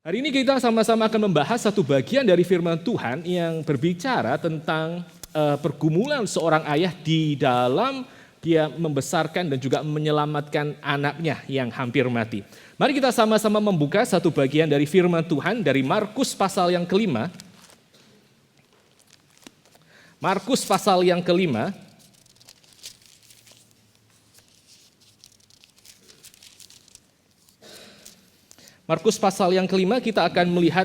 Hari ini kita sama-sama akan membahas satu bagian dari firman Tuhan yang berbicara tentang pergumulan seorang ayah di dalam dia membesarkan dan juga menyelamatkan anaknya yang hampir mati. Mari kita sama-sama membuka satu bagian dari firman Tuhan dari Markus pasal yang kelima. Markus pasal yang kelima. Markus pasal yang kelima kita akan melihat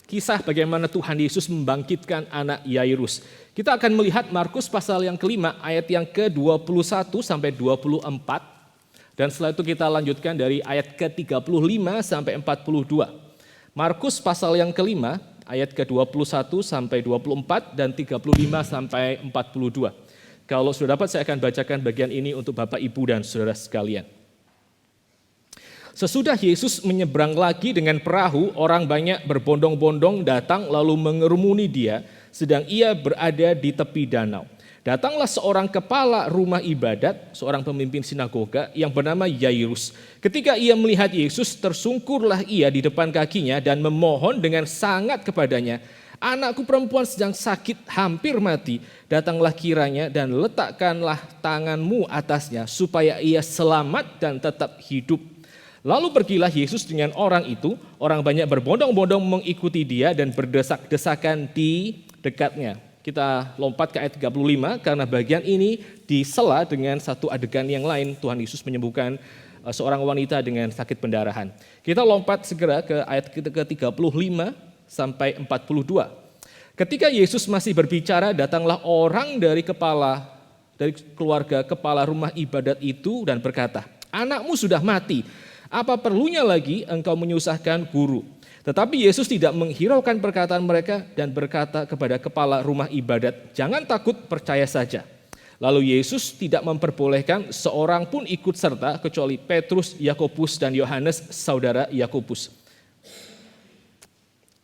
kisah bagaimana Tuhan Yesus membangkitkan anak Yairus. Kita akan melihat Markus pasal yang kelima ayat yang ke-21 sampai 24. Dan setelah itu kita lanjutkan dari ayat ke-35 sampai 42. Markus pasal yang kelima ayat ke-21 sampai 24 dan 35 sampai 42. Kalau sudah dapat saya akan bacakan bagian ini untuk Bapak, Ibu, dan saudara sekalian. Sesudah Yesus menyeberang lagi dengan perahu, orang banyak berbondong-bondong datang lalu mengerumuni dia, sedang ia berada di tepi danau. Datanglah seorang kepala rumah ibadat, seorang pemimpin sinagoga yang bernama Yairus. Ketika ia melihat Yesus, tersungkurlah ia di depan kakinya dan memohon dengan sangat kepadanya, "Anakku perempuan sedang sakit, hampir mati. Datanglah kiranya dan letakkanlah tanganmu atasnya, supaya ia selamat dan tetap hidup." Lalu pergilah Yesus dengan orang itu, orang banyak berbondong-bondong mengikuti dia dan berdesak-desakan di dekatnya. Kita lompat ke ayat 35 karena bagian ini disela dengan satu adegan yang lain. Tuhan Yesus menyembuhkan seorang wanita dengan sakit pendarahan. Kita lompat segera ke ayat ke-35 sampai 42. Ketika Yesus masih berbicara, datanglah orang dari keluarga kepala rumah ibadat itu dan berkata, "Anakmu sudah mati. Apa perlunya lagi engkau menyusahkan guru?" Tetapi Yesus tidak menghiraukan perkataan mereka dan berkata kepada kepala rumah ibadat, "Jangan takut, percaya saja." Lalu Yesus tidak memperbolehkan seorang pun ikut serta kecuali Petrus, Yakobus, dan Yohanes, saudara Yakobus.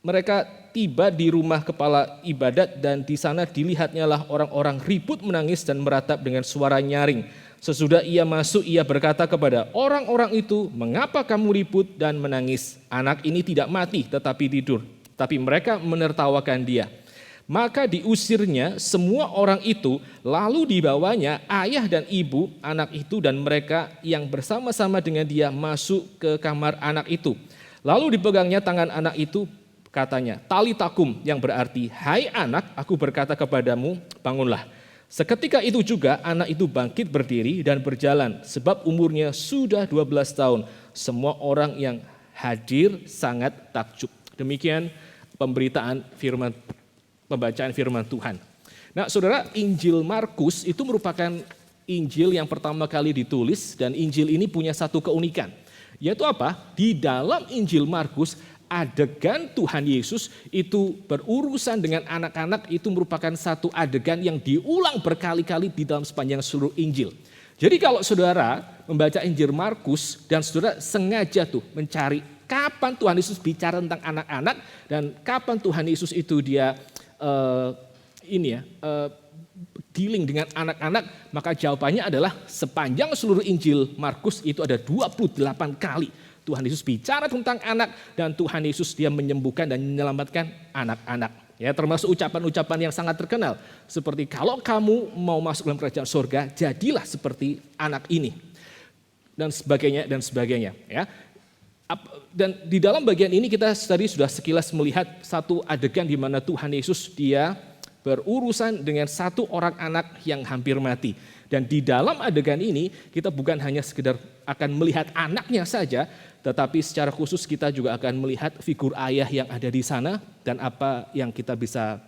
Mereka tiba di rumah kepala ibadat dan di sana dilihatnya lah orang-orang ribut menangis dan meratap dengan suara nyaring. Sesudah ia masuk, ia berkata kepada orang-orang itu, "Mengapa kamu ribut dan menangis? Anak ini tidak mati tetapi tidur." Tapi mereka menertawakan dia. Maka diusirnya semua orang itu, lalu dibawanya ayah dan ibu anak itu dan mereka yang bersama-sama dengan dia masuk ke kamar anak itu. Lalu dipegangnya tangan anak itu, katanya, "Talitakum," yang berarti, "Hai anak, aku berkata kepadamu, bangunlah." Seketika itu juga anak itu bangkit berdiri dan berjalan, sebab umurnya sudah 12 tahun. Semua orang yang hadir sangat takjub. Demikian pembacaan firman Tuhan. Nah, saudara, Injil Markus itu merupakan Injil yang pertama kali ditulis, dan Injil ini punya satu keunikan. Yaitu apa? Di dalam Injil Markus, adegan Tuhan Yesus itu berurusan dengan anak-anak itu merupakan satu adegan yang diulang berkali-kali di dalam sepanjang seluruh Injil. Jadi kalau saudara membaca Injil Markus dan saudara sengaja tuh mencari kapan Tuhan Yesus bicara tentang anak-anak dan kapan Tuhan Yesus itu dia dealing dengan anak-anak, maka jawabannya adalah sepanjang seluruh Injil Markus itu ada 28 kali Tuhan Yesus bicara tentang anak, dan Tuhan Yesus dia menyembuhkan dan menyelamatkan anak-anak. Ya, termasuk ucapan-ucapan yang sangat terkenal seperti, "Kalau kamu mau masuk dalam kerajaan surga, jadilah seperti anak ini." Dan sebagainya dan sebagainya, ya. Dan di dalam bagian ini kita tadi sudah sekilas melihat satu adegan di mana Tuhan Yesus dia berurusan dengan satu orang anak yang hampir mati. Dan di dalam adegan ini kita bukan hanya sekedar akan melihat anaknya saja, tetapi secara khusus kita juga akan melihat figur ayah yang ada di sana dan apa yang kita bisa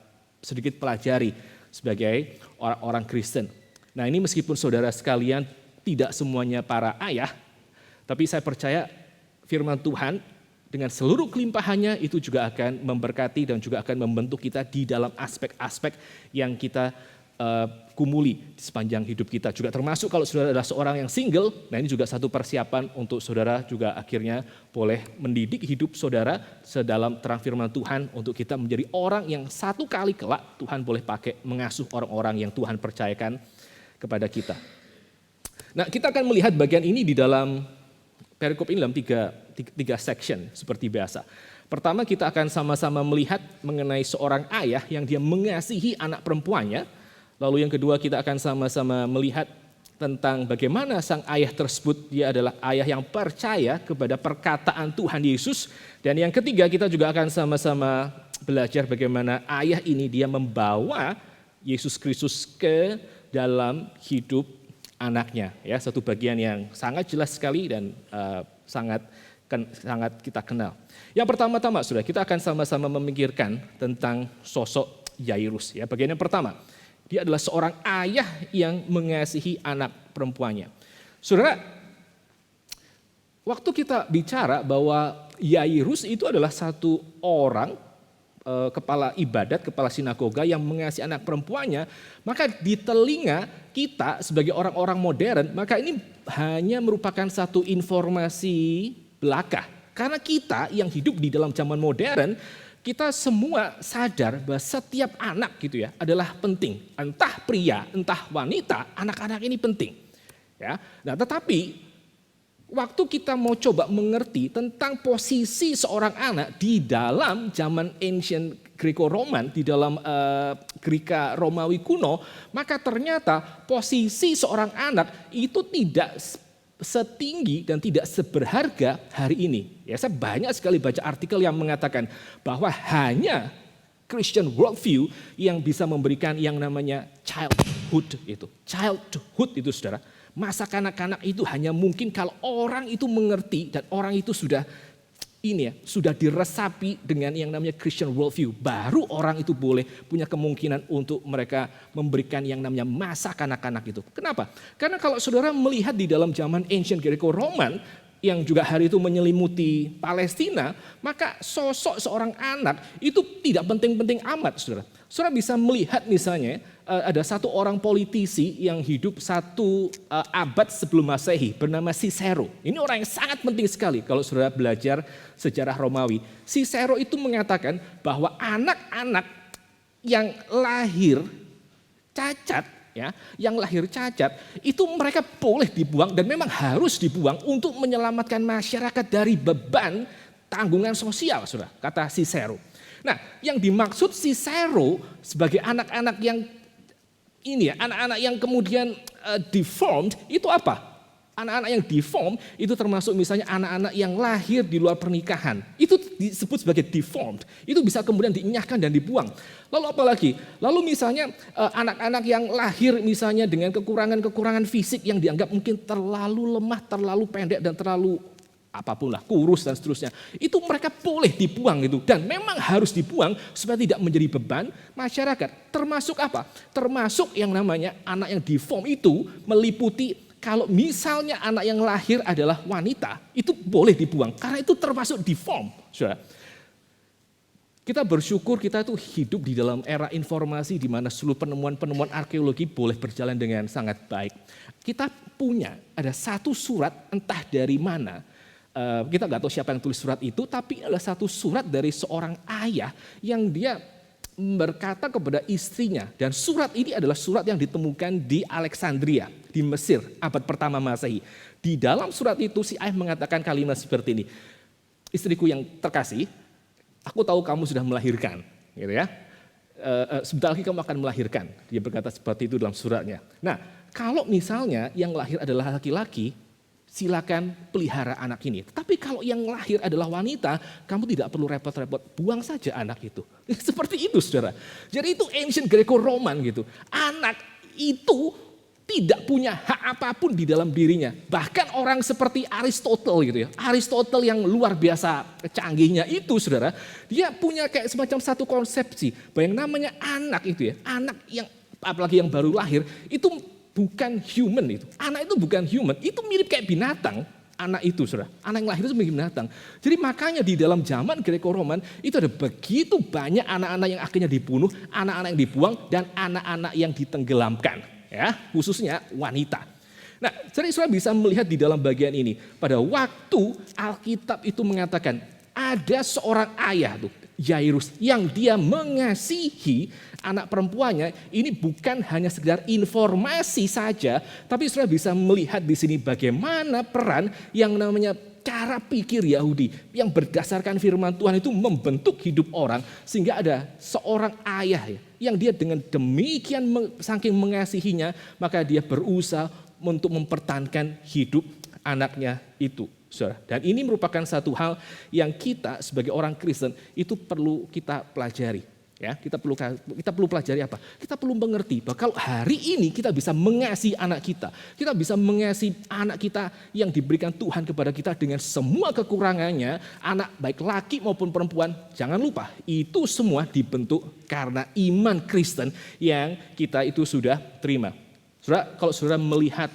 sedikit pelajari sebagai orang-orang Kristen. Nah, ini meskipun saudara sekalian tidak semuanya para ayah, tapi saya percaya firman Tuhan dengan seluruh kelimpahannya itu juga akan memberkati dan juga akan membentuk kita di dalam aspek-aspek yang kita kumuli di sepanjang hidup kita. Juga termasuk kalau saudara adalah seorang yang single, nah ini juga satu persiapan untuk saudara juga akhirnya boleh mendidik hidup saudara sedalam terang firman Tuhan untuk kita menjadi orang yang satu kali kelak Tuhan boleh pakai mengasuh orang-orang yang Tuhan percayakan kepada kita. Nah, kita akan melihat bagian ini di dalam perikop ini dalam tiga section seperti biasa. Pertama kita akan sama-sama melihat mengenai seorang ayah yang dia mengasihi anak perempuannya. Lalu yang kedua kita akan sama-sama melihat tentang bagaimana sang ayah tersebut dia adalah ayah yang percaya kepada perkataan Tuhan Yesus. Dan yang ketiga kita juga akan sama-sama belajar bagaimana ayah ini dia membawa Yesus Kristus ke dalam hidup anaknya. Ya, satu bagian yang sangat jelas sekali dan sangat kita kenal. Yang pertama-tama Saudara, kita akan sama-sama memikirkan tentang sosok Yairus. Ya, bagian yang pertama, dia adalah seorang ayah yang mengasihi anak perempuannya. Saudara, waktu kita bicara bahwa Yairus itu adalah satu orang kepala ibadat, kepala sinagoga yang mengasihi anak perempuannya, maka di telinga kita sebagai orang-orang modern, maka ini hanya merupakan satu informasi belaka. Karena kita yang hidup di dalam zaman modern, kita semua sadar bahwa setiap anak gitu ya adalah penting. Entah pria, entah wanita, anak-anak ini penting. Ya. Nah, tetapi waktu kita mau coba mengerti tentang posisi seorang anak di dalam zaman ancient Greco-Roman, di dalam Greka Romawi kuno, maka ternyata posisi seorang anak itu tidak setinggi dan tidak seberharga hari ini. Ya, saya banyak sekali baca artikel yang mengatakan bahwa hanya Christian worldview yang bisa memberikan yang namanya childhood itu. Childhood itu Saudara, masa kanak-kanak itu hanya mungkin kalau orang itu mengerti dan orang itu sudah sudah diresapi dengan yang namanya Christian worldview. Baru orang itu boleh punya kemungkinan untuk mereka memberikan yang namanya masa kanak-kanak itu. Kenapa? Karena kalau saudara melihat di dalam zaman ancient Greco-Roman yang juga hari itu menyelimuti Palestina, maka sosok seorang anak itu tidak penting-penting amat, saudara. Saudara bisa melihat misalnya ada satu orang politisi yang hidup satu abad sebelum Masehi bernama Cicero. Ini orang yang sangat penting sekali kalau saudara belajar sejarah Romawi. Cicero itu mengatakan bahwa anak-anak yang lahir cacat, yang lahir cacat itu mereka boleh dibuang dan memang harus dibuang untuk menyelamatkan masyarakat dari beban tanggungan sosial, saudara, kata Cicero. Nah, yang dimaksud Cicero sebagai anak-anak yang anak-anak yang kemudian deformed itu apa? Anak-anak yang deformed itu termasuk misalnya anak-anak yang lahir di luar pernikahan. Itu disebut sebagai deformed. Itu bisa kemudian dienyahkan dan dibuang. Lalu apa lagi? Lalu misalnya anak-anak yang lahir misalnya dengan kekurangan-kekurangan fisik yang dianggap mungkin terlalu lemah, terlalu pendek dan terlalu apapun lah, kurus dan seterusnya. Itu mereka boleh dibuang itu dan memang harus dibuang supaya tidak menjadi beban masyarakat. Termasuk apa? Termasuk yang namanya anak yang deform itu meliputi kalau misalnya anak yang lahir adalah wanita, itu boleh dibuang karena itu termasuk deform. Saudara. Kita bersyukur kita itu hidup di dalam era informasi di mana seluruh penemuan-penemuan arkeologi boleh berjalan dengan sangat baik. Kita punya ada satu surat entah dari mana. Kita nggak tahu siapa yang tulis surat itu, tapi adalah satu surat dari seorang ayah yang dia berkata kepada istrinya. Dan surat ini adalah surat yang ditemukan di Alexandria, di Mesir, abad pertama Masehi. Di dalam surat itu si ayah mengatakan kalimat seperti ini. Istriku yang terkasih, aku tahu kamu sudah melahirkan, gitu ya. Sebentar lagi kamu akan melahirkan. Dia berkata seperti itu dalam suratnya. Nah, kalau misalnya yang lahir adalah laki-laki, silakan pelihara anak ini. Tapi kalau yang lahir adalah wanita, kamu tidak perlu repot-repot, buang saja anak itu. Seperti itu, saudara. Jadi itu ancient Greco-Roman gitu. Anak itu tidak punya hak apapun di dalam dirinya. Bahkan orang seperti Aristotle gitu ya. Aristotle yang luar biasa canggihnya itu, saudara. Dia punya kayak semacam satu konsepsi bahwa yang namanya anak itu ya. Anak yang apalagi yang baru lahir itu bukan human itu. Anak itu bukan human, itu mirip kayak binatang. Anak itu, saudara. Anak yang lahir itu mirip binatang. Jadi makanya di dalam zaman Greco-Roman itu ada begitu banyak anak-anak yang akhirnya dibunuh, anak-anak yang dibuang, dan anak-anak yang ditenggelamkan. Ya, khususnya wanita. Nah, jadi saudara bisa melihat di dalam bagian ini. Pada waktu Alkitab itu mengatakan ada seorang ayah tuh, Yairus, yang dia mengasihi anak perempuannya. Ini bukan hanya sekedar informasi saja, tapi saudara bisa melihat di sini bagaimana peran yang namanya cara pikir Yahudi yang berdasarkan firman Tuhan itu membentuk hidup orang, sehingga ada seorang ayah ya, yang dia dengan demikian saking mengasihinya, maka dia berusaha untuk mempertahankan hidup anaknya itu. Saudara. Dan ini merupakan satu hal yang kita sebagai orang Kristen itu perlu kita pelajari. Ya, kita perlu pelajari apa? Kita perlu mengerti bahwa kalau hari ini kita bisa mengasihi anak kita bisa mengasihi anak kita yang diberikan Tuhan kepada kita dengan semua kekurangannya, anak baik laki maupun perempuan, jangan lupa itu semua dibentuk karena iman Kristen yang kita itu sudah terima. Saudara, kalau saudara melihat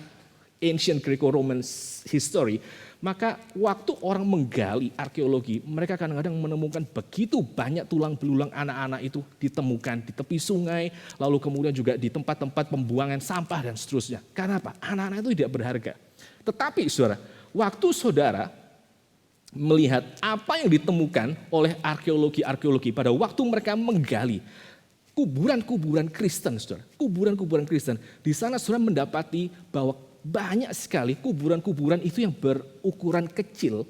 ancient Greco-Roman history, maka waktu orang menggali arkeologi, mereka kadang-kadang menemukan begitu banyak tulang belulang anak-anak itu ditemukan di tepi sungai, lalu kemudian juga di tempat-tempat pembuangan sampah dan seterusnya. Karena apa? Anak-anak itu tidak berharga. Tetapi saudara, waktu saudara melihat apa yang ditemukan oleh arkeologi pada waktu mereka menggali kuburan-kuburan Kristen, saudara, kuburan-kuburan Kristen, di sana saudara mendapati bahwa banyak sekali kuburan-kuburan itu yang berukuran kecil,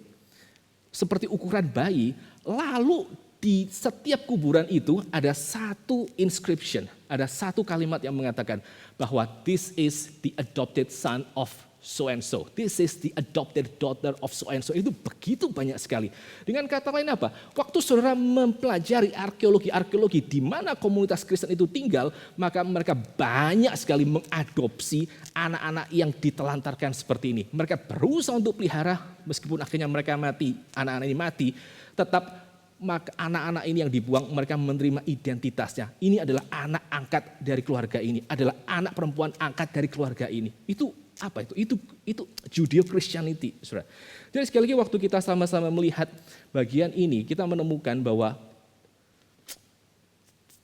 seperti ukuran bayi, lalu di setiap kuburan itu ada satu inscription, ada satu kalimat yang mengatakan bahwa this is the adopted son of so and so, this is the adopted daughter of so and so. Itu begitu banyak sekali. Dengan kata lain apa? Waktu saudara mempelajari arkeologi di mana komunitas Kristen itu tinggal, maka mereka banyak sekali mengadopsi anak-anak yang ditelantarkan seperti ini. Mereka berusaha untuk pelihara, meskipun akhirnya mereka mati, anak-anak ini mati, tetap maka anak-anak ini yang dibuang, mereka menerima identitasnya. Ini adalah anak angkat dari keluarga ini, adalah anak perempuan angkat dari keluarga ini. Itu apa itu? Itu Judeo-Christianity, saudara. Jadi sekali lagi waktu kita sama-sama melihat bagian ini, kita menemukan bahwa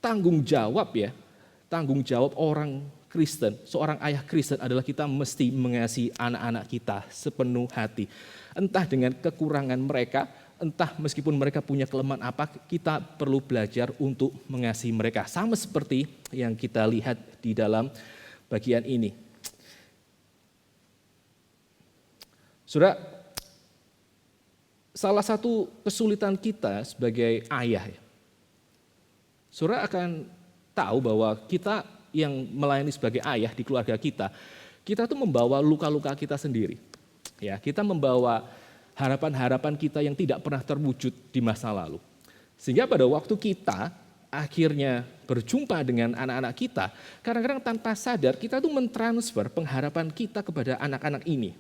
tanggung jawab orang Kristen, seorang ayah Kristen adalah kita mesti mengasihi anak-anak kita sepenuh hati. Entah dengan kekurangan mereka, entah meskipun mereka punya kelemahan apa, kita perlu belajar untuk mengasihi mereka. Sama seperti yang kita lihat di dalam bagian ini. Saudara, salah satu kesulitan kita sebagai ayah, saudara akan tahu bahwa kita yang melayani sebagai ayah di keluarga kita tuh membawa luka-luka kita sendiri. Ya, kita membawa harapan-harapan kita yang tidak pernah terwujud di masa lalu. Sehingga pada waktu kita akhirnya berjumpa dengan anak-anak kita, kadang-kadang tanpa sadar kita tuh mentransfer pengharapan kita kepada anak-anak ini.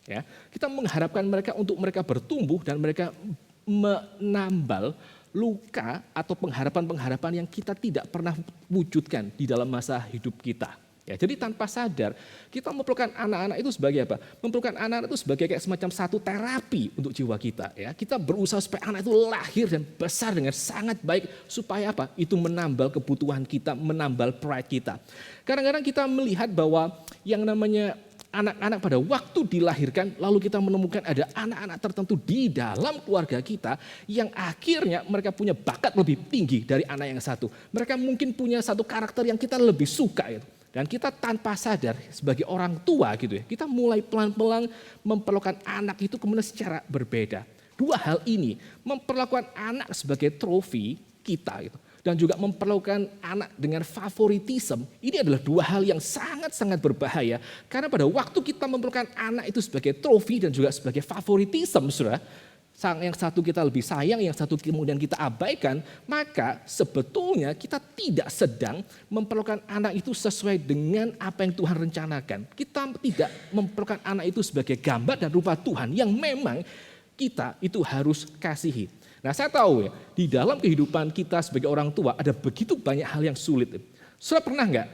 Ya, kita mengharapkan mereka untuk mereka bertumbuh dan mereka menambal luka atau pengharapan-pengharapan yang kita tidak pernah wujudkan di dalam masa hidup kita. Ya, jadi tanpa sadar kita memperlukan anak-anak itu sebagai apa? Memperlukan anak-anak itu sebagai kayak semacam satu terapi untuk jiwa kita. Ya, kita berusaha supaya anak itu lahir dan besar dengan sangat baik supaya apa? Itu menambal kebutuhan kita, menambal pride kita. Kadang-kadang kita melihat bahwa yang namanya anak-anak pada waktu dilahirkan, lalu kita menemukan ada anak-anak tertentu di dalam keluarga kita yang akhirnya mereka punya bakat lebih tinggi dari anak yang satu. Mereka mungkin punya satu karakter yang kita lebih suka gitu. Dan kita tanpa sadar sebagai orang tua gitu ya, kita mulai pelan-pelan memperlakukan anak itu kemudian secara berbeda. Dua hal ini, memperlakukan anak sebagai trofi kita gitu, dan juga memperlakukan anak dengan favoritisme, ini adalah dua hal yang sangat-sangat berbahaya. Karena pada waktu kita memperlakukan anak itu sebagai trofi dan juga sebagai favoritisme, saudara, yang satu kita lebih sayang, yang satu kemudian kita abaikan, maka sebetulnya kita tidak sedang memperlakukan anak itu sesuai dengan apa yang Tuhan rencanakan. Kita tidak memperlakukan anak itu sebagai gambar dan rupa Tuhan yang memang kita itu harus kasihi. Nah, saya tahu ya, di dalam kehidupan kita sebagai orang tua ada begitu banyak hal yang sulit. Saudara pernah nggak?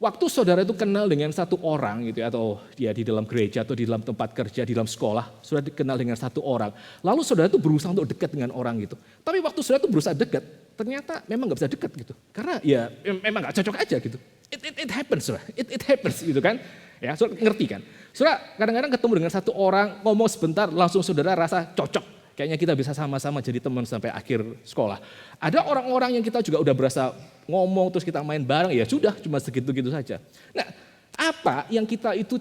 Waktu saudara itu kenal dengan satu orang gitu ya, atau dia di dalam gereja atau di dalam tempat kerja, di dalam sekolah, saudara dikenal dengan satu orang. Lalu saudara itu berusaha untuk dekat dengan orang gitu. Tapi waktu saudara itu berusaha dekat, ternyata memang nggak bisa dekat gitu. Karena ya memang nggak cocok aja gitu. It happens, saudara. It happens gitu kan. Ya, saudara ngerti kan. Saudara kadang-kadang ketemu dengan satu orang, ngomong sebentar, langsung saudara rasa cocok. Kayaknya kita bisa sama-sama jadi teman sampai akhir sekolah. Ada orang-orang yang kita juga udah berasa ngomong terus kita main bareng, ya sudah cuma segitu-gitu saja. Nah, apa yang kita itu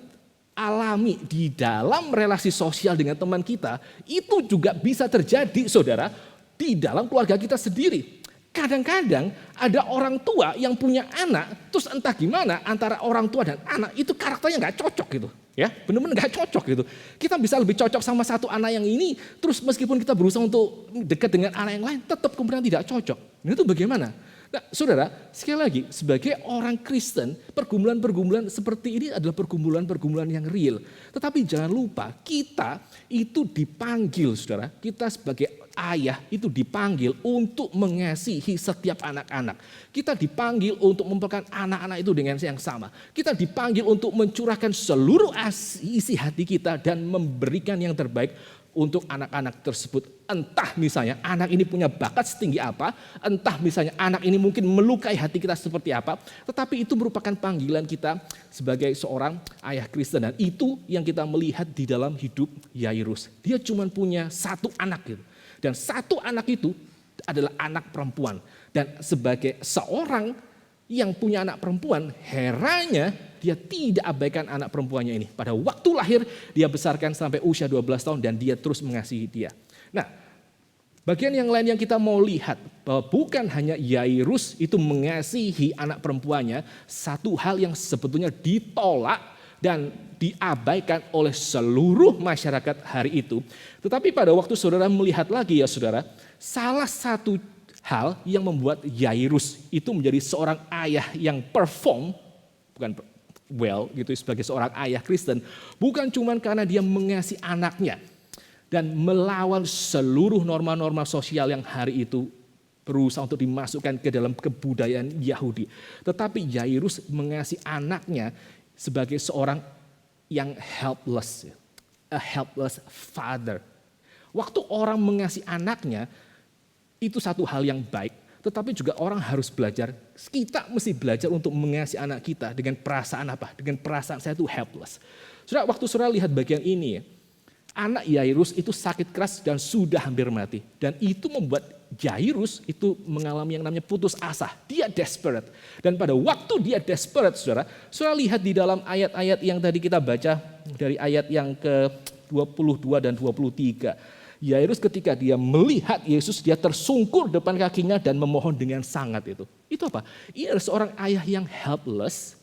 alami di dalam relasi sosial dengan teman kita, itu juga bisa terjadi, saudara, di dalam keluarga kita sendiri. Kadang-kadang ada orang tua yang punya anak, terus entah gimana antara orang tua dan anak itu karakternya nggak cocok gitu. Ya, benar-benar nggak cocok gitu. Kita bisa lebih cocok sama satu anak yang ini, terus meskipun kita berusaha untuk dekat dengan anak yang lain, tetap kemudian tidak cocok. Nah, itu bagaimana? Nah, saudara, sekali lagi, sebagai orang Kristen, pergumulan-pergumulan seperti ini adalah pergumulan-pergumulan yang real. Tetapi jangan lupa, kita itu dipanggil, saudara. Kita sebagai ayah itu dipanggil untuk mengasihi setiap anak-anak. Kita dipanggil untuk memperlakukan anak-anak itu dengan yang sama. Kita dipanggil untuk mencurahkan seluruh isi hati kita dan memberikan yang terbaik untuk anak-anak tersebut. Entah misalnya anak ini punya bakat setinggi apa, entah misalnya anak ini mungkin melukai hati kita seperti apa, tetapi itu merupakan panggilan kita sebagai seorang ayah Kristen. Dan itu yang kita melihat di dalam hidup Yairus. Dia cuma punya satu anak gitu. Dan satu anak itu adalah anak perempuan. Dan sebagai seorang yang punya anak perempuan, herannya dia tidak abaikan anak perempuannya ini. Pada waktu lahir dia besarkan sampai usia 12 tahun dan dia terus mengasihi dia. Nah, bagian yang lain yang kita mau lihat bahwa bukan hanya Yairus itu mengasihi anak perempuannya, satu hal yang sebetulnya ditolak dan diabaikan oleh seluruh masyarakat hari itu. Tetapi pada waktu saudara melihat lagi ya saudara, salah satu hal yang membuat Yairus itu menjadi seorang ayah yang perform, bukan well gitu sebagai seorang ayah Kristen, bukan cuma karena dia mengasihi anaknya dan melawan seluruh norma-norma sosial yang hari itu berusaha untuk dimasukkan ke dalam kebudayaan Yahudi. Tetapi Yairus mengasihi anaknya sebagai seorang yang helpless, a helpless father. Waktu orang mengasihi anaknya, itu satu hal yang baik, tetapi juga orang harus belajar, kita mesti belajar untuk mengasihi anak kita dengan perasaan apa? Dengan perasaan saya itu helpless. Saudara, waktu saudara lihat bagian ini, anak Yairus itu sakit keras dan sudah hampir mati. Dan itu membuat Yairus itu mengalami yang namanya putus asa. Dia desperate. Dan pada waktu dia desperate, saudara lihat di dalam ayat-ayat yang tadi kita baca, dari ayat yang ke-22 dan 23. Yairus ketika dia melihat Yesus, dia tersungkur depan kakinya dan memohon dengan sangat itu. Itu apa? Ini adalah seorang ayah yang helpless,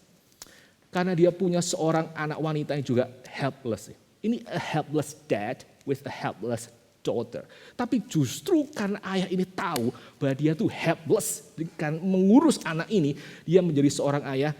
karena dia punya seorang anak wanita yang juga helpless. Ini a helpless dad with a helpless daughter. Tapi justru karena ayah ini tahu bahwa dia tuh helpless dengan mengurus anak ini, dia menjadi seorang ayah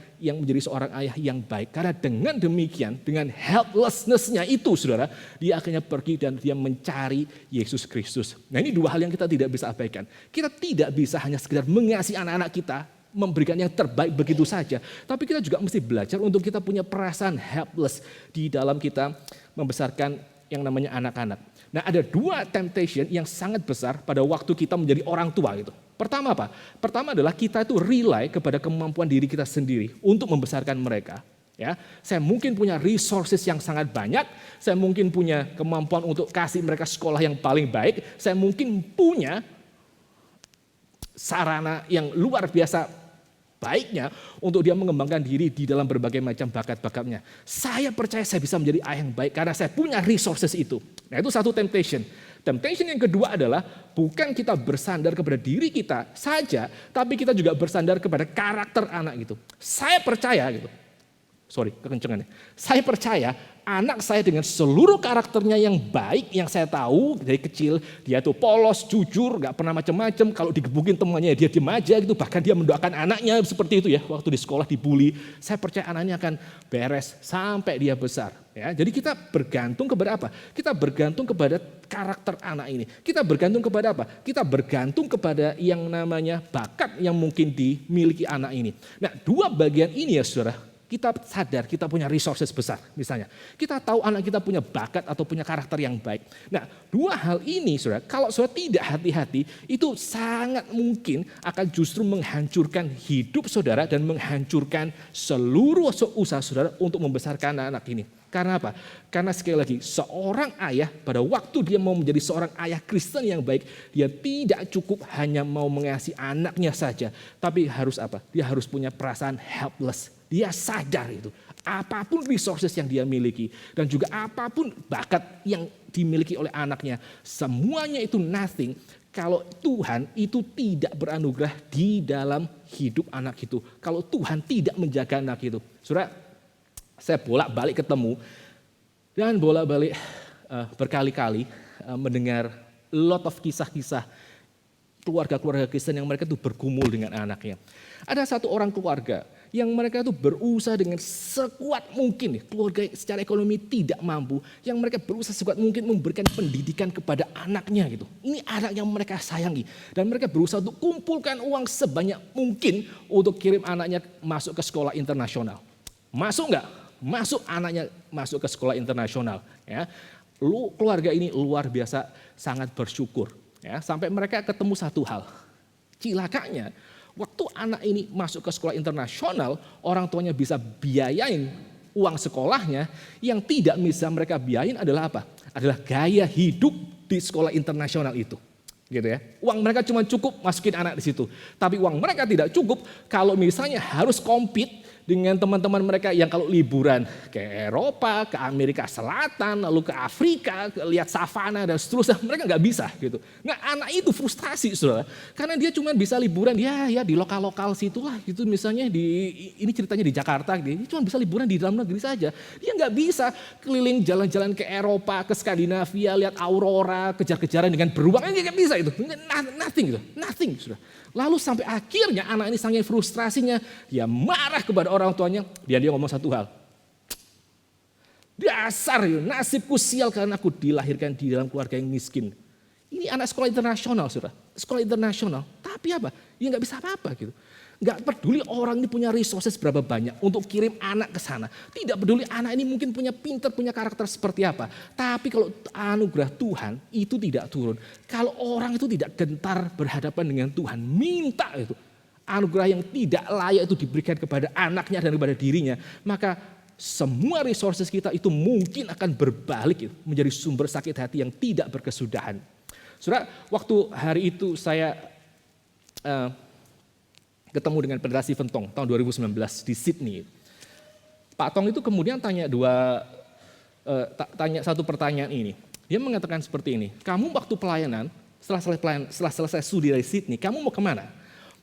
yang baik. Karena dengan demikian, dengan helplessness-nya itu, saudara, dia akhirnya pergi dan dia mencari Yesus Kristus. Nah, ini dua hal yang kita tidak bisa abaikan. Kita tidak bisa hanya sekedar mengasihi anak-anak kita, memberikan yang terbaik begitu saja. Tapi kita juga mesti belajar untuk kita punya perasaan helpless di dalam kita membesarkan yang namanya anak-anak. Nah, ada dua temptation yang sangat besar pada waktu kita menjadi orang tua gitu. Pertama apa? Pertama adalah kita itu rely kepada kemampuan diri kita sendiri untuk membesarkan mereka. Ya, saya mungkin punya resources yang sangat banyak, saya mungkin punya kemampuan untuk kasih mereka sekolah yang paling baik, saya mungkin punya sarana yang luar biasa baiknya untuk dia mengembangkan diri di dalam berbagai macam bakat-bakatnya. Saya percaya saya bisa menjadi ayah yang baik karena saya punya resources itu. Nah, itu satu temptation. Temptation yang kedua adalah bukan kita bersandar kepada diri kita saja, tapi kita juga bersandar kepada karakter anak gitu. Saya percaya gitu. Sorry, kekencengannya. Saya percaya anak saya dengan seluruh karakternya yang baik, yang saya tahu dari kecil, dia tuh polos, jujur, gak pernah macam-macam. Kalau digebukin temannya dia diem aja gitu. Bahkan dia mendoakan anaknya seperti itu ya. Waktu di sekolah dibully, saya percaya anaknya akan beres sampai dia besar. Ya, jadi kita bergantung kepada apa? Kita bergantung kepada karakter anak ini. Kita bergantung kepada apa? Kita bergantung kepada yang namanya bakat yang mungkin dimiliki anak ini. Nah, dua bagian ini ya saudara. Kita sadar kita punya resources besar misalnya. Kita tahu anak kita punya bakat atau punya karakter yang baik. Nah, dua hal ini saudara, kalau saudara tidak hati-hati, itu sangat mungkin akan justru menghancurkan hidup saudara dan menghancurkan seluruh usaha saudara untuk membesarkan anak ini. Karena apa? Karena sekali lagi, seorang ayah pada waktu dia mau menjadi seorang ayah Kristen yang baik, dia tidak cukup hanya mau mengasihi anaknya saja. Tapi harus apa? Dia harus punya perasaan helpless. Dia sadar itu. apapun resources yang dia miliki, dan juga apapun bakat yang dimiliki oleh anaknya, semuanya itu nothing kalau Tuhan itu tidak beranugerah di dalam hidup anak itu. Kalau Tuhan tidak menjaga anak itu. Saudara, saya bolak-balik ketemu dan bolak-balik berkali-kali mendengar lot of kisah-kisah keluarga-keluarga Kristen yang mereka tuh bergumul dengan anaknya. Ada satu orang keluarga yang mereka tuh berusaha dengan sekuat mungkin, keluarga secara ekonomi tidak mampu, yang mereka berusaha sekuat mungkin memberikan pendidikan kepada anaknya gitu. Ini anak yang mereka sayangi dan mereka berusaha untuk kumpulkan uang sebanyak mungkin untuk kirim anaknya masuk ke sekolah internasional. Masuk nggak? Masuk, anaknya masuk ke sekolah internasional. Ya, keluarga ini luar biasa sangat bersyukur. Ya, sampai mereka ketemu satu hal, cilakanya waktu anak ini masuk ke sekolah internasional, orang tuanya bisa biayain uang sekolahnya, yang tidak bisa mereka biayain adalah apa? Adalah gaya hidup di sekolah internasional itu. Gitu ya. Uang mereka cuma cukup masukin anak di situ. Tapi uang mereka tidak cukup kalau misalnya harus compete dengan teman-teman mereka yang kalau liburan ke Eropa, ke Amerika Selatan, lalu ke Afrika, lihat savana dan seterusnya, mereka nggak bisa gitu. Nah, anak itu frustasi, saudara, karena dia cuma bisa liburan ya di lokal-lokal situlah gitu, misalnya ini ceritanya di Jakarta, dia cuma bisa liburan di dalam negeri saja. Dia nggak bisa keliling jalan-jalan ke Eropa, ke Skandinavia, lihat aurora, kejar-kejaran dengan beruang, nggak bisa itu, nothing gitu, nothing, saudara. Lalu sampai akhirnya anak ini saking frustrasinya, dia marah kepada orang tuanya, dia ngomong satu hal. Dasar ya, nasibku sial karena aku dilahirkan di dalam keluarga yang miskin. Ini anak sekolah internasional, saudara. Sekolah internasional, tapi apa? Ya nggak bisa apa-apa gitu. Nggak peduli orang ini punya resources berapa banyak untuk kirim anak ke sana. Tidak peduli anak ini mungkin punya pinter, punya karakter seperti apa. Tapi kalau anugerah Tuhan itu tidak turun. Kalau orang itu tidak gentar berhadapan dengan Tuhan, minta itu. Anugerah yang tidak layak itu diberikan kepada anaknya dan kepada dirinya. Maka semua resources kita itu mungkin akan berbalik menjadi sumber sakit hati yang tidak berkesudahan. Saudara, waktu hari itu saya ketemu dengan Pendeta Stephen Tong tahun 2019 di Sydney. Pak Tong itu kemudian tanya satu pertanyaan ini. Dia mengatakan seperti ini, kamu waktu pelayanan, setelah selesai studi dari Sydney, kamu mau kemana?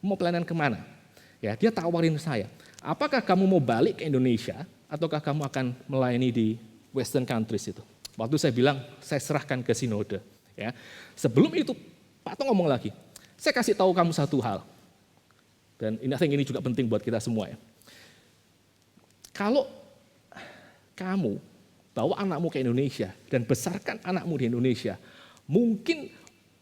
Mau pelayanan kemana? Ya, dia tawarin saya, apakah kamu mau balik ke Indonesia, ataukah kamu akan melayani di Western countries itu? Waktu saya bilang, saya serahkan ke sinode. Ya. Sebelum itu, Pak Tong ngomong lagi, saya kasih tahu kamu satu hal. Dan ini juga penting buat kita semua ya. Kalau kamu bawa anakmu ke Indonesia dan besarkan anakmu di Indonesia, mungkin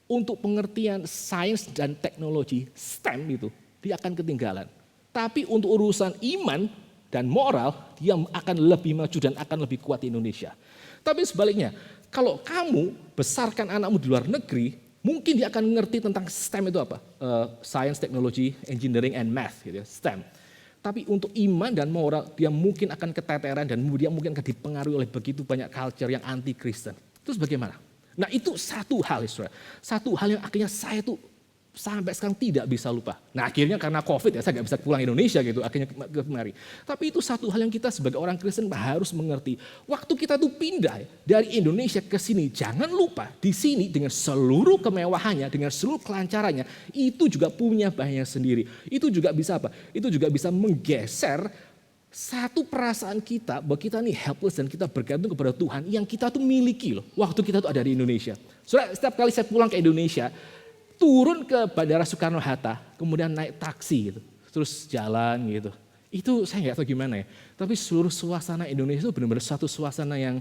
untuk pengertian sains dan teknologi STEM itu dia akan ketinggalan. Tapi untuk urusan iman dan moral dia akan lebih maju dan akan lebih kuat di Indonesia. Tapi sebaliknya, kalau kamu besarkan anakmu di luar negeri, mungkin dia akan mengerti tentang STEM itu apa? Science, Technology, Engineering, and Math, gitu ya, STEM. Tapi untuk iman dan moral, dia mungkin akan keteteran dan dia mungkin akan dipengaruhi oleh begitu banyak culture yang anti-Kristen. Terus bagaimana? Nah itu satu hal, saudara. Satu hal yang akhirnya saya tuh sampai sekarang tidak bisa lupa. Nah akhirnya karena COVID ya saya nggak bisa pulang Indonesia gitu, akhirnya kemari. Tapi itu satu hal yang kita sebagai orang Kristen harus mengerti. Waktu kita tuh pindah dari Indonesia ke sini, jangan lupa di sini dengan seluruh kemewahannya, dengan seluruh kelancarannya, itu juga punya bahaya sendiri. Itu juga bisa apa? Itu juga bisa menggeser satu perasaan kita bahwa kita nih helpless dan kita bergantung kepada Tuhan yang kita tuh miliki loh. Waktu kita tuh ada di Indonesia. Saudara, setiap kali saya pulang ke Indonesia, turun ke Bandara Soekarno-Hatta, kemudian naik taksi gitu, terus jalan gitu. Itu saya nggak tahu gimana ya, tapi seluruh suasana Indonesia itu benar-benar satu suasana yang,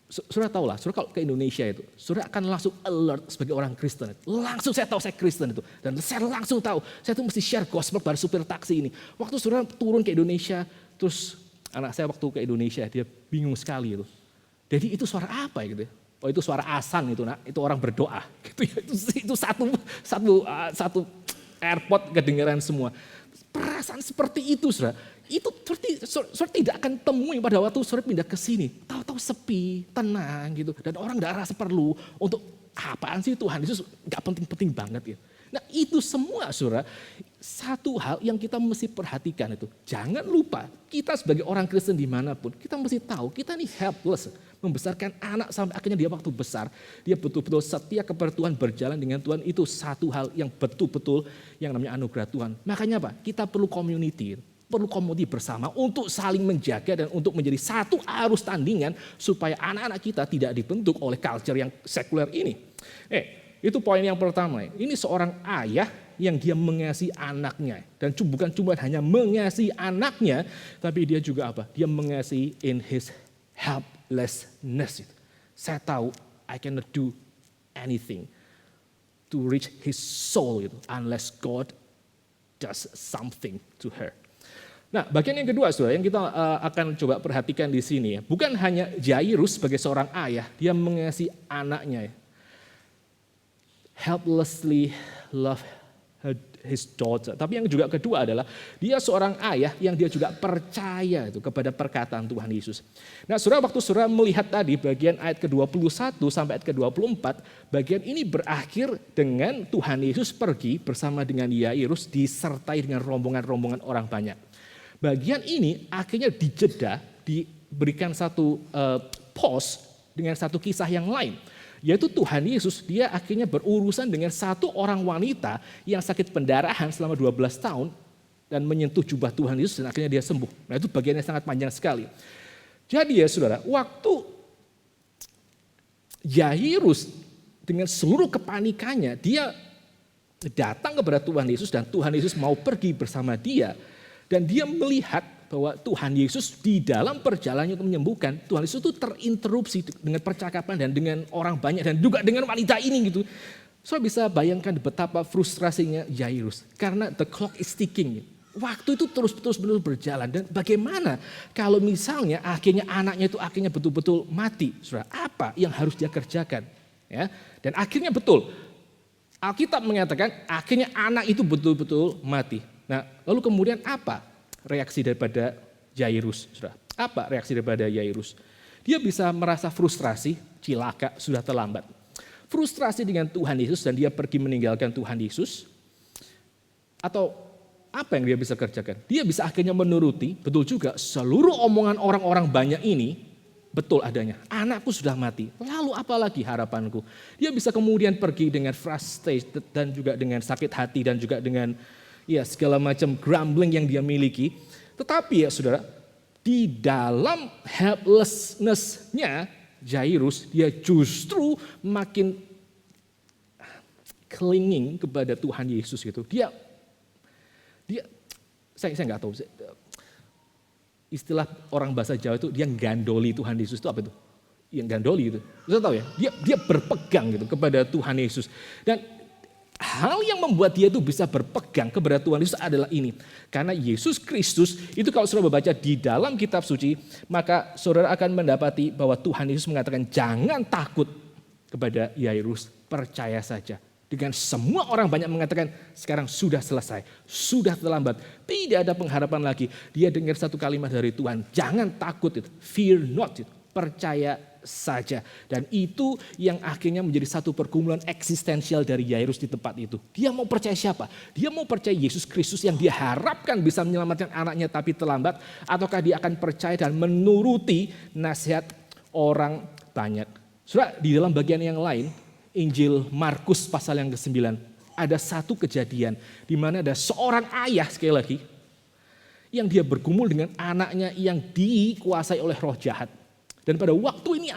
saudara tahu lah, saudara kalau ke Indonesia itu, saudara akan langsung alert sebagai orang Kristen. Langsung saya tahu saya Kristen itu, dan saya langsung tahu, saya tuh mesti share gospel pada supir taksi ini. Waktu saudara turun ke Indonesia, terus anak saya waktu ke Indonesia, dia bingung sekali itu. Jadi itu suara apa ya gitu ya? Oh itu suara azan itu nak, itu orang berdoa. Gitu ya. Itu satu airport kedengaran semua. Perasaan seperti itu, saudara. Itu saudara tidak akan temui pada waktu saudara pindah ke sini. Tahu-tahu sepi, tenang gitu. Dan orang tidak rasa perlu untuk apaan sih Tuhan Yesus nggak penting-penting banget ya. Nah itu semua saudara, satu hal yang kita mesti perhatikan itu, jangan lupa kita sebagai orang Kristen dimanapun, kita mesti tahu kita ini helpless. Membesarkan anak sampai akhirnya dia waktu besar, dia betul-betul setia kepada Tuhan, berjalan dengan Tuhan, itu satu hal yang betul-betul yang namanya anugerah Tuhan. Makanya apa? Kita perlu community bersama untuk saling menjaga dan untuk menjadi satu arus tandingan supaya anak-anak kita tidak dibentuk oleh culture yang sekuler ini. Itu poin yang pertama. Ini seorang ayah yang dia mengasihi anaknya. Dan bukan cuma hanya mengasihi anaknya, tapi dia juga apa? Dia mengasihi in his helplessness. Saya tahu I cannot do anything to reach his soul unless God does something to her. Nah, bagian yang kedua, saudara, yang kita akan coba perhatikan di sini ya, bukan hanya Jairus sebagai seorang ayah, dia mengasihi anaknya, helplessly love his daughter. Tapi yang juga kedua adalah dia seorang ayah yang dia juga percaya itu kepada perkataan Tuhan Yesus. Nah, saudara, waktu saudara melihat tadi bagian ayat ke-21 sampai ayat ke-24, bagian ini berakhir dengan Tuhan Yesus pergi bersama dengan Jairus disertai dengan rombongan-rombongan orang banyak. Bagian ini akhirnya dijeda, diberikan satu pause dengan satu kisah yang lain. Yaitu Tuhan Yesus, dia akhirnya berurusan dengan satu orang wanita yang sakit pendarahan selama 12 tahun dan menyentuh jubah Tuhan Yesus dan akhirnya dia sembuh. Nah, itu bagiannya sangat panjang sekali. Jadi ya saudara, waktu Jairus dengan seluruh kepanikannya, dia datang kepada Tuhan Yesus dan Tuhan Yesus mau pergi bersama dia. Dan dia melihat bahwa Tuhan Yesus di dalam perjalanannya untuk menyembuhkan, Tuhan Yesus itu terinterupsi dengan percakapan dan dengan orang banyak dan juga dengan wanita ini gitu. So bisa bayangkan betapa frustrasinya Jairus karena the clock is ticking. Waktu itu terus berjalan dan bagaimana kalau misalnya akhirnya anaknya itu akhirnya betul-betul mati, saudara, apa yang harus dia kerjakan? Ya, dan akhirnya betul, Alkitab mengatakan akhirnya anak itu betul-betul mati. Nah, lalu kemudian apa reaksi daripada Jairus? Apa reaksi daripada Jairus? Dia bisa merasa frustrasi, cilaka, sudah terlambat. Frustrasi dengan Tuhan Yesus dan dia pergi meninggalkan Tuhan Yesus. Atau apa yang dia bisa kerjakan? Dia bisa akhirnya menuruti, betul juga, seluruh omongan orang-orang banyak ini betul adanya. Anakku sudah mati, lalu apa lagi harapanku? Dia bisa kemudian pergi dengan frustrated dan juga dengan sakit hati dan juga dengan segala macam grumbling yang dia miliki. Tetapi ya saudara, di dalam helplessness-nya Jairus, dia justru makin clinging kepada Tuhan Yesus gitu. Dia saya nggak tahu istilah orang bahasa Jawa itu, dia gandoli Tuhan Yesus itu apa itu? Yang gandoli itu. Saya tahu ya, dia berpegang gitu kepada Tuhan Yesus. Dan hal yang membuat dia itu bisa berpegang kepada Tuhan Yesus adalah ini. Karena Yesus Kristus itu kalau saudara membaca di dalam kitab suci, maka saudara akan mendapati bahwa Tuhan Yesus mengatakan jangan takut kepada Jairus, percaya saja. Dengan semua orang banyak mengatakan sekarang sudah selesai, sudah terlambat, tidak ada pengharapan lagi. Dia dengar satu kalimat dari Tuhan, jangan takut, fear not, percaya saja. Dan itu yang akhirnya menjadi satu pergumulan eksistensial dari Jairus di tempat itu. Dia mau percaya siapa? Dia mau percaya Yesus Kristus yang dia harapkan bisa menyelamatkan anaknya tapi terlambat, ataukah dia akan percaya dan menuruti nasihat orang banyak. Saudara, di dalam bagian yang lain, Injil Markus pasal yang ke-9, ada satu kejadian di mana ada seorang ayah sekali lagi yang dia bergumul dengan anaknya yang dikuasai oleh roh jahat. Dan pada waktu ini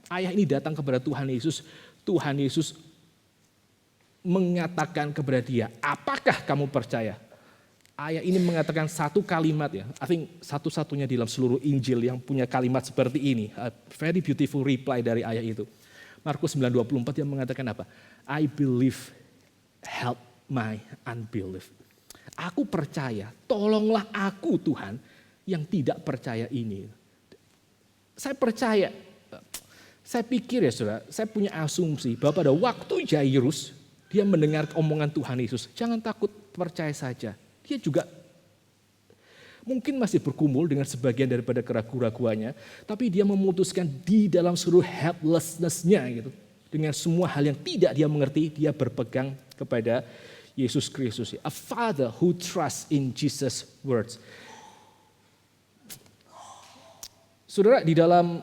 ayah ini datang kepada Tuhan Yesus. Tuhan Yesus mengatakan kepada dia, apakah kamu percaya? Ayah ini mengatakan satu kalimat ya, I think satu-satunya di dalam seluruh Injil yang punya kalimat seperti ini. A very beautiful reply dari ayah itu. Markus 9:24 yang mengatakan apa? I believe, help my unbelief. Aku percaya, tolonglah aku Tuhan yang tidak percaya ini. Saya percaya, saya pikir ya saudara, saya punya asumsi bahwa pada waktu Jairus, dia mendengar omongan Tuhan Yesus, jangan takut, percaya saja. Dia juga mungkin masih bergumul dengan sebagian daripada keraguan-raguannya, tapi dia memutuskan di dalam seluruh helplessness-nya gitu, dengan semua hal yang tidak dia mengerti, dia berpegang kepada Yesus Kristus. A father who trusts in Jesus' words. Saudara, di dalam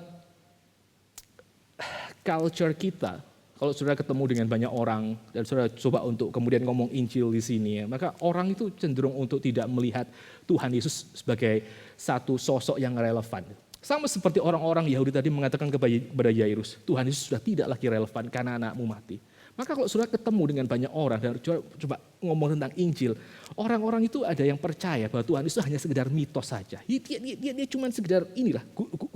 culture kita, kalau saudara ketemu dengan banyak orang dan saudara coba untuk kemudian ngomong Injil di sini, ya, maka orang itu cenderung untuk tidak melihat Tuhan Yesus sebagai satu sosok yang relevan. Sama seperti orang-orang Yahudi tadi mengatakan kepada Yairus, Tuhan Yesus sudah tidak lagi relevan karena anakmu mati. Maka kalau saudara ketemu dengan banyak orang dan coba ngomong tentang Injil, orang-orang itu ada yang percaya bahwa Tuhan itu hanya sekedar mitos saja. Dia cuma sekedar inilah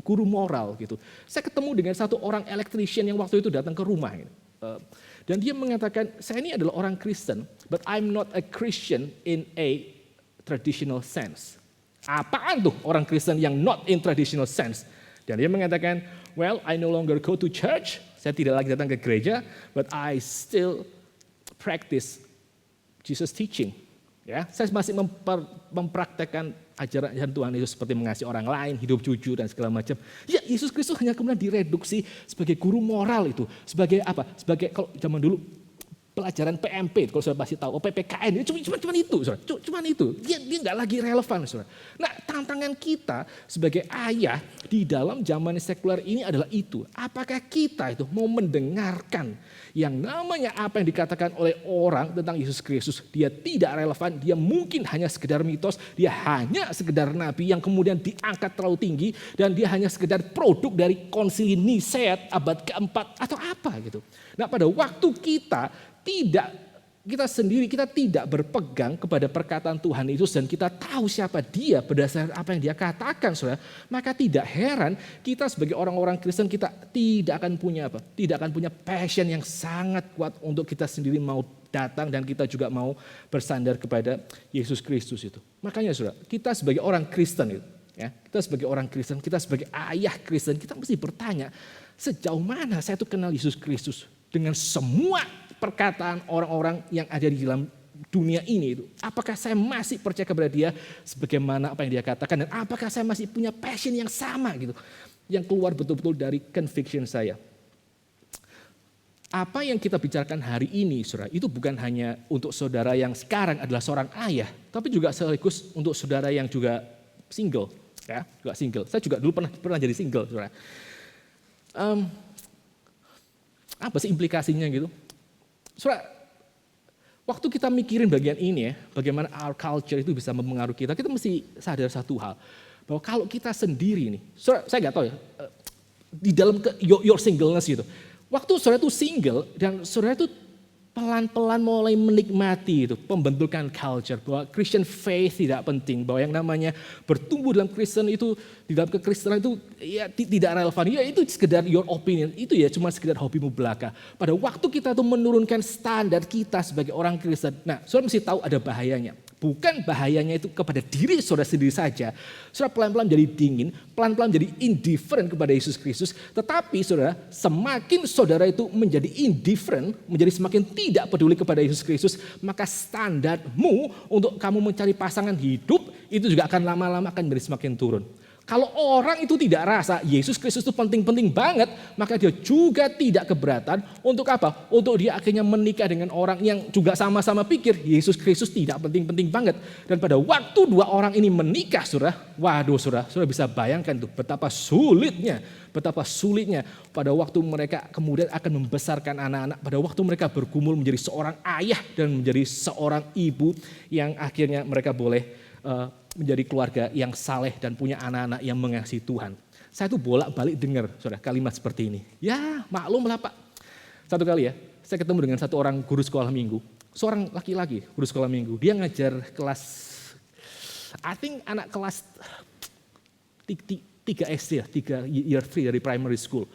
guru moral gitu. Saya ketemu dengan satu orang electrician yang waktu itu datang ke rumah. Gitu. Dan dia mengatakan, saya ini adalah orang Kristen, but I'm not a Christian in a traditional sense. Apaan tuh orang Kristen yang not in traditional sense? Dan dia mengatakan, well, I no longer go to church. Saya tidak lagi datang ke gereja, but I still practice Jesus teaching. Ya, saya masih mempraktekkan ajaran Tuhan Yesus seperti mengasihi orang lain, hidup jujur dan segala macam. Ya, Yesus Kristus hanya kemudian direduksi sebagai guru moral itu, sebagai apa? Sebagai kalau zaman dulu pelajaran PMP, kalau saya pasti tahu, PPKN, cuma itu, saudara. Cuma itu. Dia nggak lagi relevan, saudara. Nah, tantangan kita sebagai ayah di dalam zaman sekuler ini adalah itu. Apakah kita itu mau mendengarkan yang namanya apa yang dikatakan oleh orang tentang Yesus Kristus? Dia tidak relevan, dia mungkin hanya sekedar mitos, dia hanya sekedar nabi yang kemudian diangkat terlalu tinggi, dan dia hanya sekedar produk dari konsili Nisea abad keempat atau apa gitu. Nah, pada waktu kita tidak berpegang kepada perkataan Tuhan Yesus dan kita tahu siapa dia berdasarkan apa yang dia katakan, saudara, maka tidak heran kita sebagai orang-orang Kristen kita tidak akan punya passion yang sangat kuat untuk kita sendiri mau datang dan kita juga mau bersandar kepada Yesus Kristus itu. Makanya saudara, kita sebagai orang Kristen itu, ya, kita sebagai orang Kristen, kita sebagai ayah Kristen, kita mesti bertanya, sejauh mana saya tuh kenal Yesus Kristus dengan semua perkataan orang-orang yang ada di dalam dunia ini itu. Apakah saya masih percaya kepada dia sebagaimana apa yang dia katakan, dan apakah saya masih punya passion yang sama gitu, yang keluar betul-betul dari conviction saya. Apa yang kita bicarakan hari ini, saudara, itu bukan hanya untuk saudara yang sekarang adalah seorang ayah, tapi juga sekaligus untuk saudara yang juga single, ya, juga single. Saya juga dulu pernah jadi single, saudara. Apa sih implikasinya gitu? Saudara, waktu kita mikirin bagian ini ya, bagaimana our culture itu bisa mempengaruhi kita mesti sadar satu hal. Bahwa kalau kita sendiri nih, saudara, saya nggak tahu ya, di dalam your singleness gitu. Waktu saudara itu single dan saudara itu pelan-pelan mulai menikmati itu pembentukan culture bahwa Christian faith tidak penting, bahwa yang namanya bertumbuh dalam Kristen itu, di dalam kekristenan itu ya tidak relevan, ya itu sekedar your opinion, itu ya cuma sekedar hobimu belaka. Pada waktu kita tuh menurunkan standar kita sebagai orang Kristen, nah saudara mesti tahu ada bahayanya. Bukan bahayanya itu kepada diri saudara sendiri saja. Saudara pelan-pelan jadi dingin, pelan-pelan jadi indifferent kepada Yesus Kristus. Tetapi saudara, semakin saudara itu menjadi indifferent, menjadi semakin tidak peduli kepada Yesus Kristus, maka standarmu untuk kamu mencari pasangan hidup itu juga akan lama-lama akan menjadi semakin turun. Kalau orang itu tidak rasa Yesus Kristus itu penting-penting banget, maka dia juga tidak keberatan untuk apa? Untuk dia akhirnya menikah dengan orang yang juga sama-sama pikir Yesus Kristus tidak penting-penting banget. Dan pada waktu dua orang ini menikah, saudara, waduh saudara bisa bayangkan tuh betapa sulitnya pada waktu mereka kemudian akan membesarkan anak-anak, pada waktu mereka bergumul menjadi seorang ayah dan menjadi seorang ibu yang akhirnya mereka boleh menjadi keluarga yang saleh dan punya anak-anak yang mengasihi Tuhan. Saya tuh bolak-balik dengar saudara kalimat seperti ini. Ya maklum lah Pak. Satu kali ya, saya ketemu dengan satu orang guru sekolah minggu. Seorang laki-laki guru sekolah minggu. Dia ngajar kelas, I think anak kelas 3 SD, 3 year 3 dari primary school.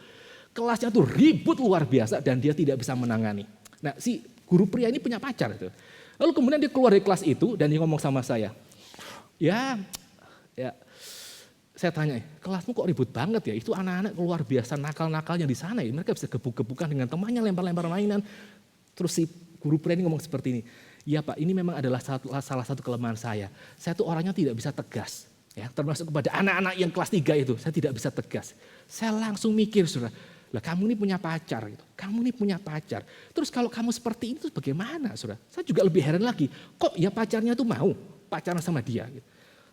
Kelasnya tuh ribut luar biasa dan dia tidak bisa menangani. Nah si guru pria ini punya pacar. Gitu. Lalu kemudian dia keluar dari kelas itu dan dia ngomong sama saya. Ya, saya tanya, kelasmu kok ribut banget ya? Itu anak-anak luar biasa nakal-nakalnya di sana ya. Mereka bisa gebuk-gebukan dengan temannya, lempar-lempar mainan. Terus si guru pria ini ngomong seperti ini. Ya Pak, ini memang adalah salah satu kelemahan saya. Saya tuh orangnya tidak bisa tegas. Ya, termasuk kepada anak-anak yang kelas 3 itu, saya tidak bisa tegas. Saya langsung mikir, saudara. Lah kamu ini punya pacar gitu. Kamu ini punya pacar. Terus kalau kamu seperti itu bagaimana, Saudara? Saya juga lebih heran lagi. Kok ya pacarnya tuh mau pacaran sama dia gitu.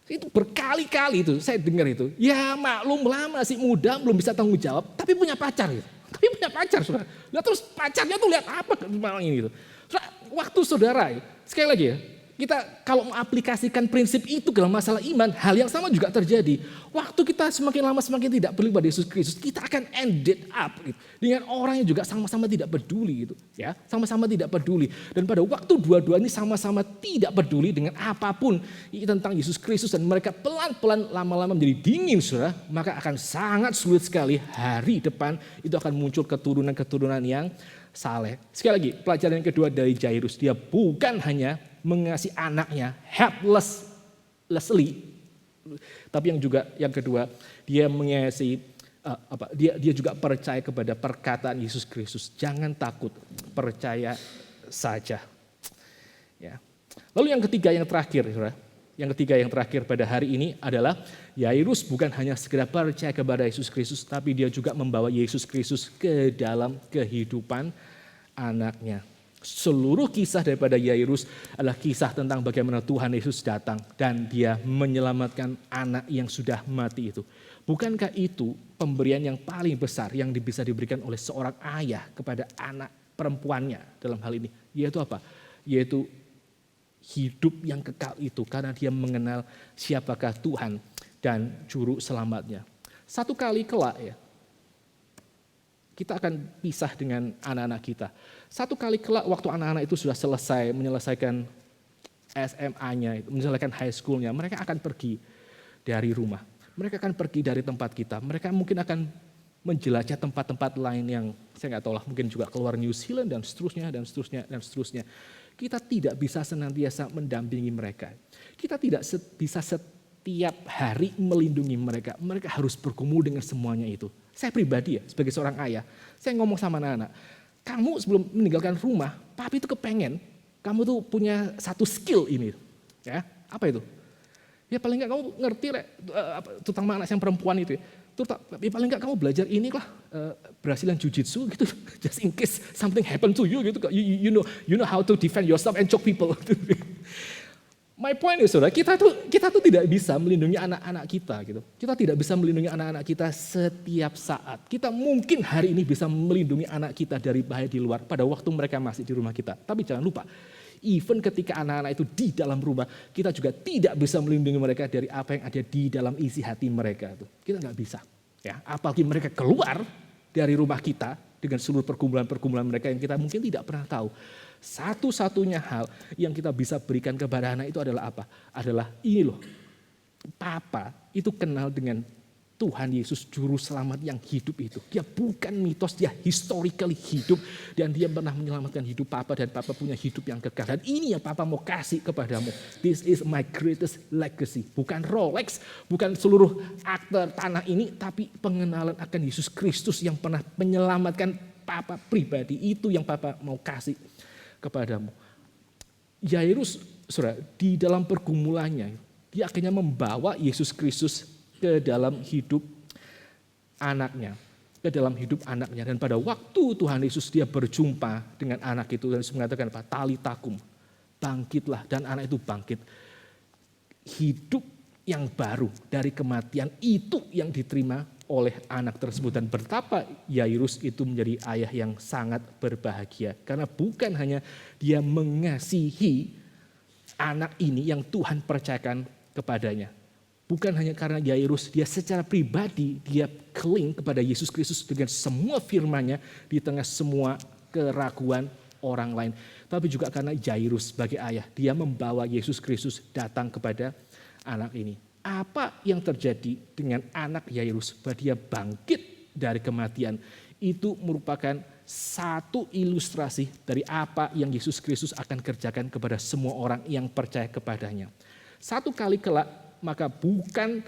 Itu berkali-kali itu saya dengar itu. Ya maklum lah masih muda belum bisa tanggung jawab tapi punya pacar gitu. Tapi punya pacar, Saudara. Lah terus pacarnya tuh lihat apa malam ini gitu. Saudara, waktu saudara, sekali lagi ya, kita kalau mengaplikasikan prinsip itu dalam masalah iman, hal yang sama juga terjadi. Waktu kita semakin lama semakin tidak peduli pada Yesus Kristus, kita akan ended up gitu, dengan orang yang juga sama-sama tidak peduli gitu, ya, sama-sama tidak peduli. Dan pada waktu dua-dua ini sama-sama tidak peduli dengan apapun tentang Yesus Kristus dan mereka pelan-pelan lama-lama menjadi dingin, Saudara, maka akan sangat sulit sekali hari depan itu akan muncul keturunan-keturunan yang saleh. Sekali lagi, pelajaran yang kedua dari Jairus, dia bukan hanya mengasihi anaknya helplessly, tapi yang kedua dia mengasihi dia juga percaya kepada perkataan Yesus Kristus. Jangan takut, percaya saja. Ya. Lalu yang ketiga yang terakhir, yang ketiga yang terakhir pada hari ini adalah Jairus bukan hanya sekedar percaya kepada Yesus Kristus, tapi dia juga membawa Yesus Kristus ke dalam kehidupan anaknya. Seluruh kisah daripada Jairus adalah kisah tentang bagaimana Tuhan Yesus datang dan dia menyelamatkan anak yang sudah mati itu. Bukankah itu pemberian yang paling besar yang bisa diberikan oleh seorang ayah kepada anak perempuannya dalam hal ini? Yaitu apa? Yaitu hidup yang kekal itu karena dia mengenal siapakah Tuhan dan juru selamatnya. Satu kali kelak ya, kita akan pisah dengan anak-anak kita. Satu kali kelak waktu anak-anak itu sudah selesai menyelesaikan SMA-nya, menyelesaikan high school-nya, mereka akan pergi dari rumah. Mereka akan pergi dari tempat kita. Mereka mungkin akan menjelajah tempat-tempat lain yang saya nggak tahu lah, mungkin juga keluar New Zealand dan seterusnya dan seterusnya dan seterusnya. Kita tidak bisa senantiasa mendampingi mereka. Kita tidak bisa setiap hari melindungi mereka. Mereka harus bergumul dengan semuanya itu. Saya pribadi ya, sebagai seorang ayah, saya ngomong sama anak-anak, kamu sebelum meninggalkan rumah, papi itu kepengen kamu tuh punya satu skill ini, ya apa itu? Ya paling nggak kamu ngerti terutama anak yang perempuan itu, ya paling nggak kamu belajar ini lah, Brazilian Jiu-Jitsu gitu, just in case something happen to you gitu, you know how to defend yourself and choke people. My point is, Saudara, kita tuh tidak bisa melindungi anak-anak kita gitu. Kita tidak bisa melindungi anak-anak kita setiap saat. Kita mungkin hari ini bisa melindungi anak kita dari bahaya di luar pada waktu mereka masih di rumah kita. Tapi jangan lupa, even ketika anak-anak itu di dalam rumah, kita juga tidak bisa melindungi mereka dari apa yang ada di dalam isi hati mereka. Kita nggak bisa. Ya, apalagi mereka keluar dari rumah kita dengan seluruh pergumulan-pergumulan mereka yang kita mungkin tidak pernah tahu. Satu-satunya hal yang kita bisa berikan kepada anak itu adalah apa? Adalah ini loh, Papa itu kenal dengan Tuhan Yesus Juru Selamat yang hidup itu. Dia bukan mitos, dia historically hidup. Dan dia pernah menyelamatkan hidup Papa dan Papa punya hidup yang kekal. Dan ini yang Papa mau kasih kepadamu. This is my greatest legacy. Bukan Rolex, bukan seluruh akte tanah ini, tapi pengenalan akan Yesus Kristus yang pernah menyelamatkan Papa pribadi. Itu yang Papa mau kasih kepadamu. Jairus, Saudara, di dalam pergumulannya, dia akhirnya membawa Yesus Kristus ke dalam hidup anaknya. Ke dalam hidup anaknya. Dan pada waktu Tuhan Yesus dia berjumpa dengan anak itu, dan Yesus mengatakan apa? Talitakum, bangkitlah. Dan anak itu bangkit. Hidup yang baru dari kematian itu yang diterima oleh anak tersebut. Dan betapa Jairus itu menjadi ayah yang sangat berbahagia. Karena bukan hanya dia mengasihi anak ini yang Tuhan percayakan kepadanya. Bukan hanya karena Jairus, dia secara pribadi dia cling kepada Yesus Kristus dengan semua firman-Nya di tengah semua keraguan orang lain. Tapi juga karena Jairus sebagai ayah, dia membawa Yesus Kristus datang kepada anak ini. Apa yang terjadi dengan anak Jairus bahwa dia bangkit dari kematian itu merupakan satu ilustrasi dari apa yang Yesus Kristus akan kerjakan kepada semua orang yang percaya kepadanya. Satu kali kelak maka bukan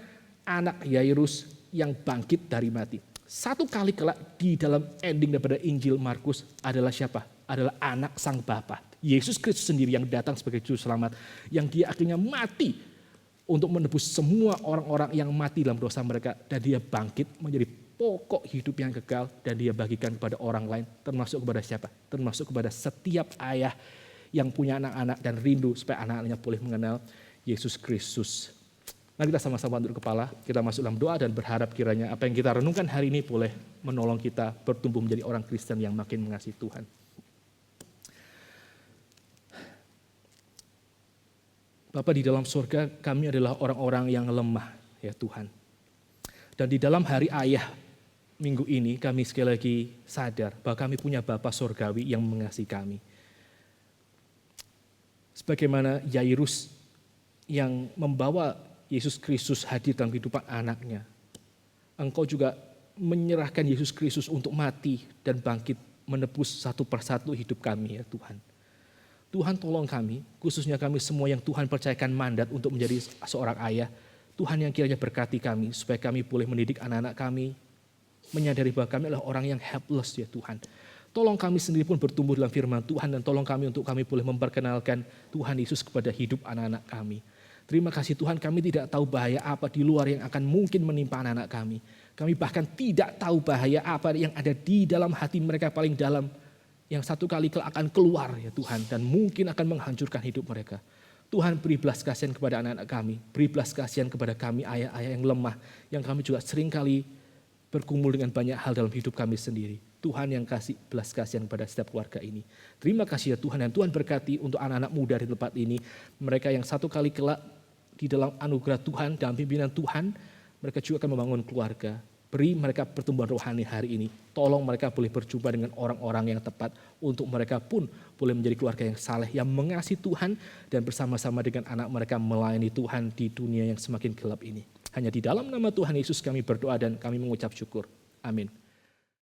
anak Jairus yang bangkit dari mati. Satu kali kelak di dalam ending daripada Injil Markus adalah siapa? Adalah anak sang Bapa. Yesus Kristus sendiri yang datang sebagai juru selamat, yang dia akhirnya mati untuk menebus semua orang-orang yang mati dalam dosa mereka, dan dia bangkit menjadi pokok hidup yang kekal dan dia bagikan kepada orang lain. Termasuk kepada siapa? Termasuk kepada setiap ayah yang punya anak-anak dan rindu supaya anak-anaknya boleh mengenal Yesus Kristus. Mari kita sama-sama tunduk kepala, kita masuk dalam doa dan berharap kiranya apa yang kita renungkan hari ini boleh menolong kita bertumbuh menjadi orang Kristen yang makin mengasihi Tuhan. Bapa di dalam surga, kami adalah orang-orang yang lemah ya Tuhan. Dan di dalam hari ayah minggu ini kami sekali lagi sadar bahwa kami punya Bapa surgawi yang mengasihi kami. Sebagaimana Yairus yang membawa Yesus Kristus hadir dalam kehidupan anaknya. Engkau juga menyerahkan Yesus Kristus untuk mati dan bangkit menebus satu persatu hidup kami ya Tuhan. Tuhan tolong kami, khususnya kami semua yang Tuhan percayakan mandat untuk menjadi seorang ayah. Tuhan yang kiranya berkati kami supaya kami boleh mendidik anak-anak kami. Menyadari bahwa kami adalah orang yang helpless ya Tuhan. Tolong kami sendiri pun bertumbuh dalam firman Tuhan dan tolong kami untuk kami boleh memperkenalkan Tuhan Yesus kepada hidup anak-anak kami. Terima kasih Tuhan, kami tidak tahu bahaya apa di luar yang akan mungkin menimpa anak-anak kami. Kami bahkan tidak tahu bahaya apa yang ada di dalam hati mereka paling dalam. Yang satu kali akan keluar ya Tuhan. Dan mungkin akan menghancurkan hidup mereka. Tuhan beri belas kasihan kepada anak-anak kami. Beri belas kasihan kepada kami ayah-ayah yang lemah. Yang kami juga seringkali bergumul dengan banyak hal dalam hidup kami sendiri. Tuhan yang kasih belas kasihan kepada setiap keluarga ini. Terima kasih ya Tuhan. Dan Tuhan berkati untuk anak-anak muda di tempat ini. Mereka yang satu kali kelak di dalam anugerah Tuhan, dalam pimpinan Tuhan, mereka juga akan membangun keluarga. Beri mereka pertumbuhan rohani hari ini. Tolong mereka boleh berjumpa dengan orang-orang yang tepat. Untuk mereka pun boleh menjadi keluarga yang saleh, yang mengasihi Tuhan. Dan bersama-sama dengan anak mereka melayani Tuhan di dunia yang semakin gelap ini. Hanya di dalam nama Tuhan Yesus kami berdoa dan kami mengucap syukur. Amin.